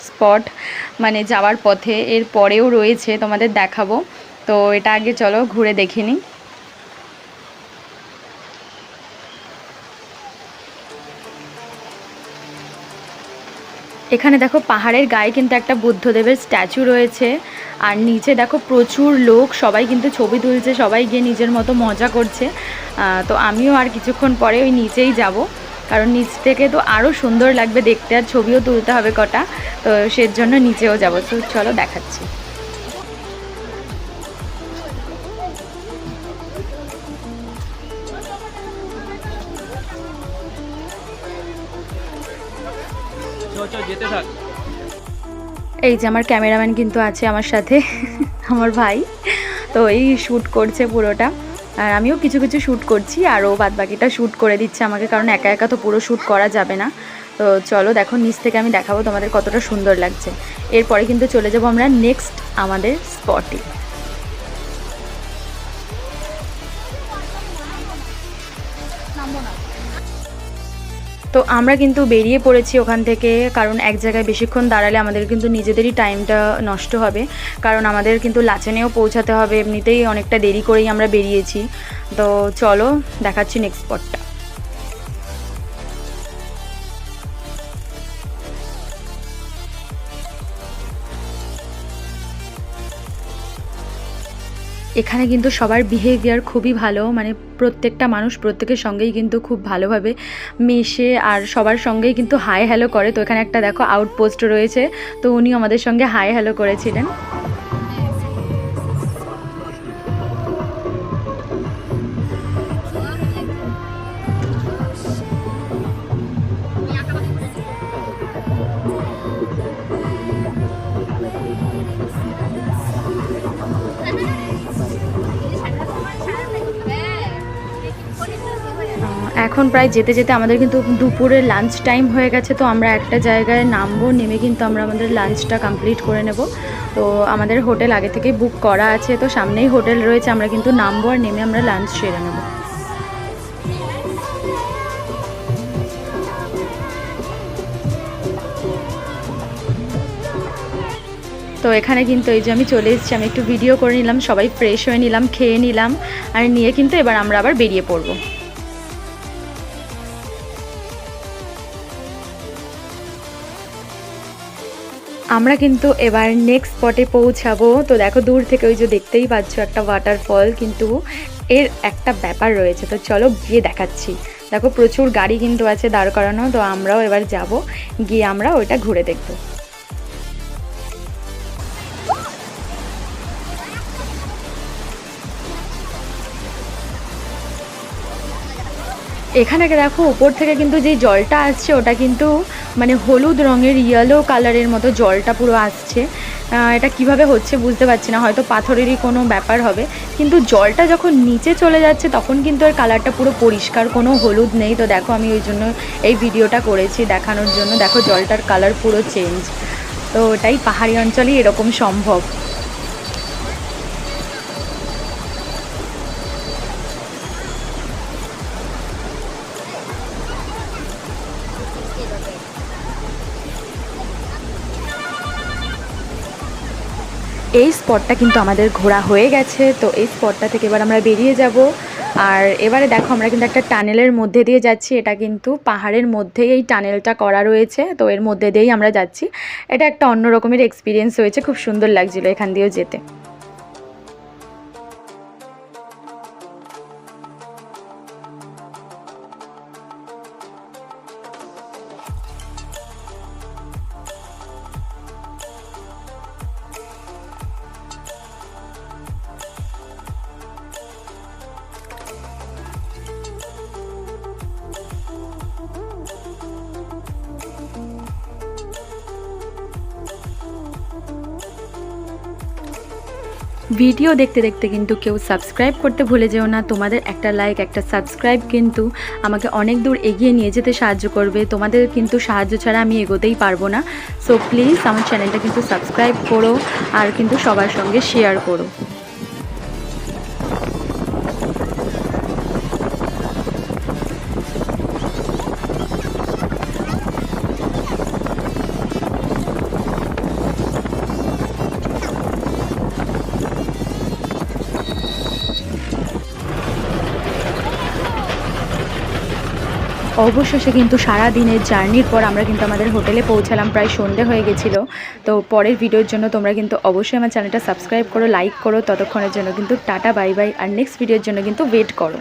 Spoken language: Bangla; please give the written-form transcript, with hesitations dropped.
স্পট মানে যাওয়ার পথে, এর পরেও রয়েছে, তোমাদের দেখাবো। তো এটা আগে চলো ঘুরে দেখে নিই। এখানে দেখো পাহাড়ের গায়ে কিন্তু একটা বুদ্ধদেবের স্ট্যাচু রয়েছে, আর নিচে দেখো প্রচুর লোক, সবাই কিন্তু ছবি তুলছে, সবাই গিয়ে নিজের মতো মজা করছে। তো আমিও আর কিছুক্ষণ পরে ওই নিচেই যাব, কারণ নিচ থেকে তো আরও সুন্দর লাগবে দেখতে, আর ছবিও তুলতে হবে কটা, তো সেজন্য নিচেও যাব। তো চলো দেখাচ্ছি। যেতে থাক। এই যে আমার ক্যামেরাম্যান কিন্তু আছে আমার সাথে, আমার ভাই, তো এই শ্যুট করছে পুরোটা, আর আমিও কিছু কিছু শ্যুট করছি, আর ও বাদবাকিটা শ্যুট করে দিচ্ছে আমাকে, কারণ একা একা তো পুরো শ্যুট করা যাবে না। তো চলো দেখো, নিচ থেকে আমি দেখাবো তোমাদের কতটা সুন্দর লাগছে। এরপরে কিন্তু চলে যাব আমরা নেক্সট আমাদের স্পটে। তো আমরা কিন্তু বেরিয়ে পড়েছি ওখান থেকে, কারণ এক জায়গায় বেশিক্ষণ দাঁড়ালে আমাদের কিন্তু নিজেদেরই টাইমটা নষ্ট হবে, কারণ আমাদের কিন্তু লাচেনেও পৌঁছাতে হবে, এমনিতেই অনেকটা দেরি করেই আমরা বেরিয়েছি। তো চলো দেখাচ্ছি নেক্সট স্পটটা। এখানে কিন্তু সবার বিহেভিয়ার খুবই ভালো, মানে প্রত্যেকটা মানুষ প্রত্যেকের সঙ্গেই কিন্তু খুব ভালোভাবে মেশে, আর সবার সঙ্গেই কিন্তু হাই হ্যালো করে। তো এখানে একটা দেখো আউটপোস্ট রয়েছে, তো উনি আমাদের সঙ্গে হাই হ্যালো করেছিলেন। এখন প্রায় যেতে যেতে আমাদের কিন্তু দুপুরের লাঞ্চ টাইম হয়ে গেছে, তো আমরা একটা জায়গায় নামবো, নেমে কিন্তু আমরা আমাদের লাঞ্চটা কমপ্লিট করে নেব। তো আমাদের হোটেল আগে থেকেই বুক করা আছে, তো সামনেই হোটেল রয়েছে, আমরা কিন্তু নামবো আর নেমে আমরা লাঞ্চ সেরে নেব। তো এখানে কিন্তু এই যে আমি চলে এসেছি, আমি একটু ভিডিও করে নিলাম, সবাই ফ্রেশ হয়ে নিলাম, খেয়ে নিলাম, আর নিয়ে কিন্তু এবার আমরা আবার বেরিয়ে পড়বো। আমরা কিন্তু এবার নেক্সট স্পটে পৌঁছাবো। তো দেখো দূর থেকে ওই যে দেখতেই পাচ্ছ একটা ওয়াটারফল, কিন্তু এর একটা ব্যাপার রয়েছে, তো চলো গিয়ে দেখাচ্ছি। দেখো প্রচুর গাড়ি কিন্তু আছে দাঁড় করানো, তো আমরাও এবার যাব, গিয়ে আমরা ওইটা ঘুরে দেখবো। এখানে দেখো উপর থেকে কিন্তু যেই জলটা আসছে ওটা কিন্তু মানে হলুদ রঙের, ইয়েলো কালারের মতো জলটা পুরো আসছে। এটা কিভাবে হচ্ছে বুঝতে পারছি না, হয়তো পাথরেরই কোনো ব্যাপার হবে, কিন্তু জলটা যখন নিচে চলে যাচ্ছে তখন কিন্তু এর কালারটা পুরো পরিষ্কার, কোনো হলুদ নেই। তো দেখো আমি ওই জন্য এই ভিডিওটা করেছি দেখানোর জন্য, দেখো জলটার কালার পুরো চেঞ্জ। তো ওটাই পাহাড়ি অঞ্চলেই এরকম সম্ভব। এই স্পটটা কিন্তু আমাদের ঘোরা হয়ে গেছে, তো এই স্পটটা থেকে এবার আমরা বেরিয়ে যাব। আর এবারে দেখো আমরা কিন্তু একটা টানেলের মধ্যে দিয়ে যাচ্ছি, এটা কিন্তু পাহাড়ের মধ্যেই এই টানেলটা করা রয়েছে, তো এর মধ্যে দিয়েই আমরা যাচ্ছি। এটা একটা অন্য রকমের এক্সপিরিয়েন্স হয়েছে, খুব সুন্দর লাগছিল এখান দিয়েও যেতে। ভিডিও দেখতে দেখতে কিন্তু কেউ সাবস্ক্রাইব করতে ভুলে যেও না, তোমাদের একটা লাইক একটা সাবস্ক্রাইব কিন্তু আমাকে অনেক দূর এগিয়ে নিয়ে যেতে সাহায্য করবে, তোমাদের কিন্তু সাহায্য ছাড়া আমি এগোতেই পারবো না। সো প্লিজ আমার চ্যানেলটা কিন্তু সাবস্ক্রাইব করো, আর কিন্তু সবার সঙ্গে শেয়ার করো। অবশেষে কিন্তু সারা দিনের জার্নির পর আমরা কিন্তু আমাদের হোটেলে পৌঁছালাম, প্রায় সন্ধে হয়ে গেছিলো। তো পরের ভিডিওর জন্য তোমরা কিন্তু অবশ্যই আমার চ্যানেলটা সাবস্ক্রাইব করো, লাইক করো। ততক্ষণের জন্য কিন্তু টাটা বাই বাই, আর নেক্সট ভিডিওর জন্য কিন্তু ওয়েট করো।